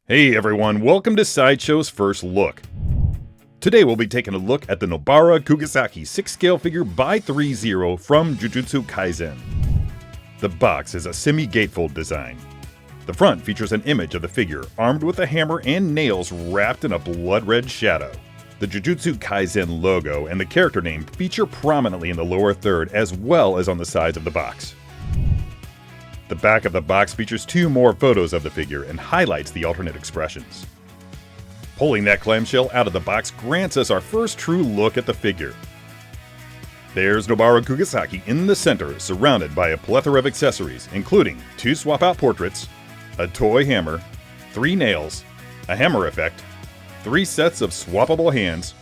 Hey everyone, welcome to Sideshow's First Look. Today we'll be taking a look at the Nobara Kugisaki 6-scale figure by Threezero from Jujutsu Kaisen. The box is a semi-gatefold design. The front features an image of the figure armed with a hammer and nails wrapped in a blood-red shadow. The Jujutsu Kaisen logo and the character name feature prominently in the lower third as well as on the sides of the box. The back of the box features two more photos of the figure and highlights the alternate expressions. Pulling that clamshell out of the box grants us our first true look at the figure. There's Nobara Kugisaki in the center, surrounded by a plethora of accessories, including two swap-out portraits, a toy hammer, 3 nails, a hammer effect, 3 sets of swappable hands,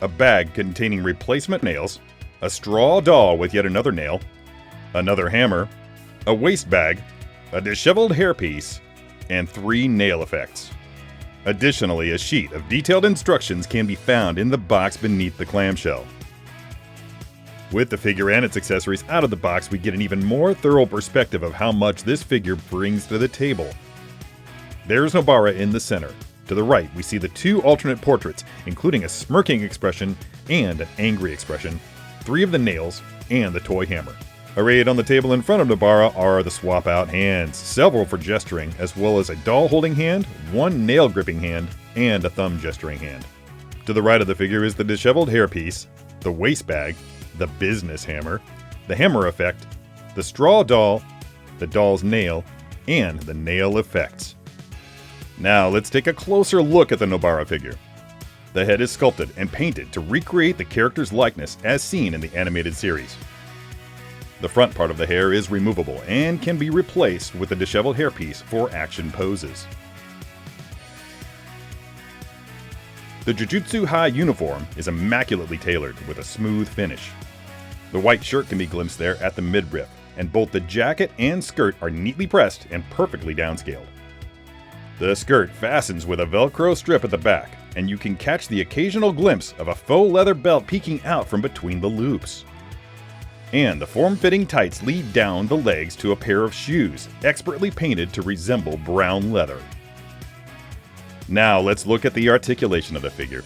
a bag containing replacement nails, a straw doll with yet another nail, another hammer, a waist bag, a disheveled hairpiece, and 3 nail effects. Additionally, a sheet of detailed instructions can be found in the box beneath the clamshell. With the figure and its accessories out of the box, we get an even more thorough perspective of how much this figure brings to the table. There's Nobara in the center. To the right, we see the 2 alternate portraits, including a smirking expression and an angry expression, 3 of the nails, and the toy hammer. Arrayed on the table in front of Nobara are the swap-out hands, several for gesturing, as well as a doll-holding hand, 1 nail-gripping hand, and a thumb-gesturing hand. To the right of the figure is the disheveled hairpiece, the waist bag, the business hammer, the hammer effect, the straw doll, the doll's nail, and the nail effects. Now let's take a closer look at the Nobara figure. The head is sculpted and painted to recreate the character's likeness as seen in the animated series. The front part of the hair is removable and can be replaced with a disheveled hairpiece for action poses. The Jujutsu High uniform is immaculately tailored with a smooth finish. The white shirt can be glimpsed there at the midriff, and both the jacket and skirt are neatly pressed and perfectly downscaled. The skirt fastens with a Velcro strip at the back, and you can catch the occasional glimpse of a faux leather belt peeking out from between the loops. And the form-fitting tights lead down the legs to a pair of shoes, expertly painted to resemble brown leather. Now let's look at the articulation of the figure.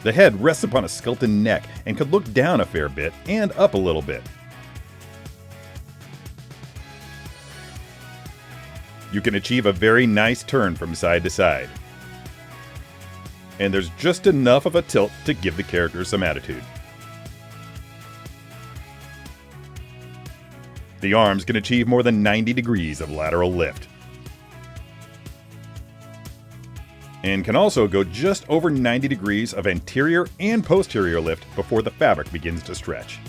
The head rests upon a sculpted neck and could look down a fair bit and up a little bit. You can achieve a very nice turn from side to side. And there's just enough of a tilt to give the character some attitude. The arms can achieve more than 90 degrees of lateral lift, and can also go just over 90 degrees of anterior and posterior lift before the fabric begins to stretch.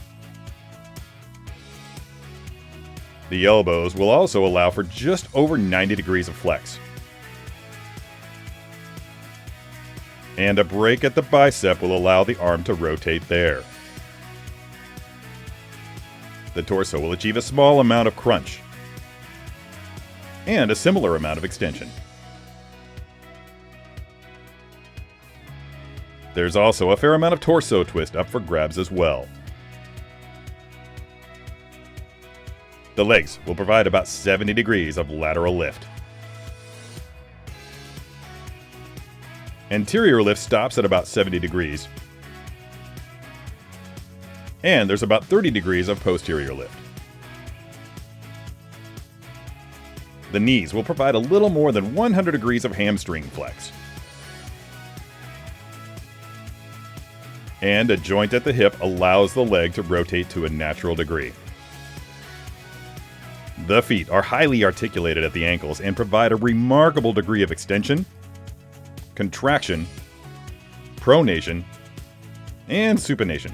The elbows will also allow for just over 90 degrees of flex. And a break at the bicep will allow the arm to rotate there. The torso will achieve a small amount of crunch and a similar amount of extension. There's also a fair amount of torso twist up for grabs as well. The legs will provide about 70 degrees of lateral lift. Anterior lift stops at about 70 degrees. And there's about 30 degrees of posterior lift. The knees will provide a little more than 100 degrees of hamstring flex. And a joint at the hip allows the leg to rotate to a natural degree. The feet are highly articulated at the ankles and provide a remarkable degree of extension, contraction, pronation, and supination.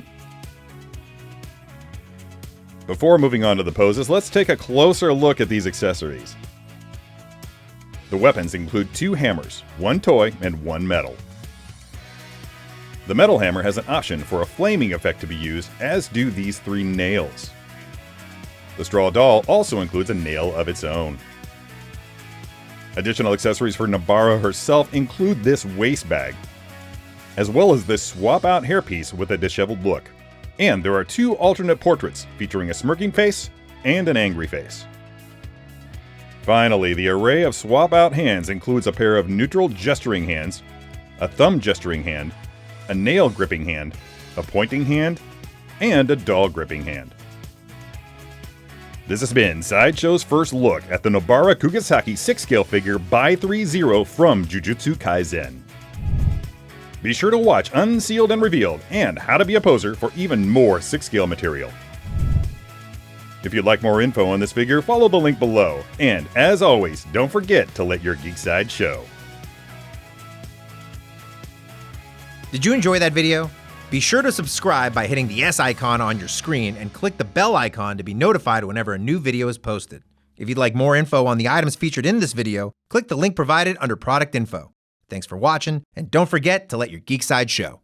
Before moving on to the poses, let's take a closer look at these accessories. The weapons include 2 hammers, 1 toy, and 1 metal. The metal hammer has an option for a flaming effect to be used, as do these 3 nails. The straw doll also includes a nail of its own. Additional accessories for Nobara herself include this waist bag, as well as this swap-out hairpiece with a disheveled look. And there are 2 alternate portraits featuring a smirking face and an angry face. Finally, the array of swap-out hands includes a pair of neutral gesturing hands, a thumb gesturing hand, a nail gripping hand, a pointing hand, and a doll gripping hand. This has been Sideshow's first look at the Nobara Kugisaki 6-scale figure by Threezero from Jujutsu Kaisen. Be sure to watch Unsealed and Revealed and How to Be a Poser for even more 6-scale material. If you'd like more info on this figure, follow the link below. And as always, don't forget to let your geek side show. Did you enjoy that video? Be sure to subscribe by hitting the S icon on your screen and click the bell icon to be notified whenever a new video is posted. If you'd like more info on the items featured in this video, click the link provided under product info. Thanks for watching, and don't forget to let your geek side show.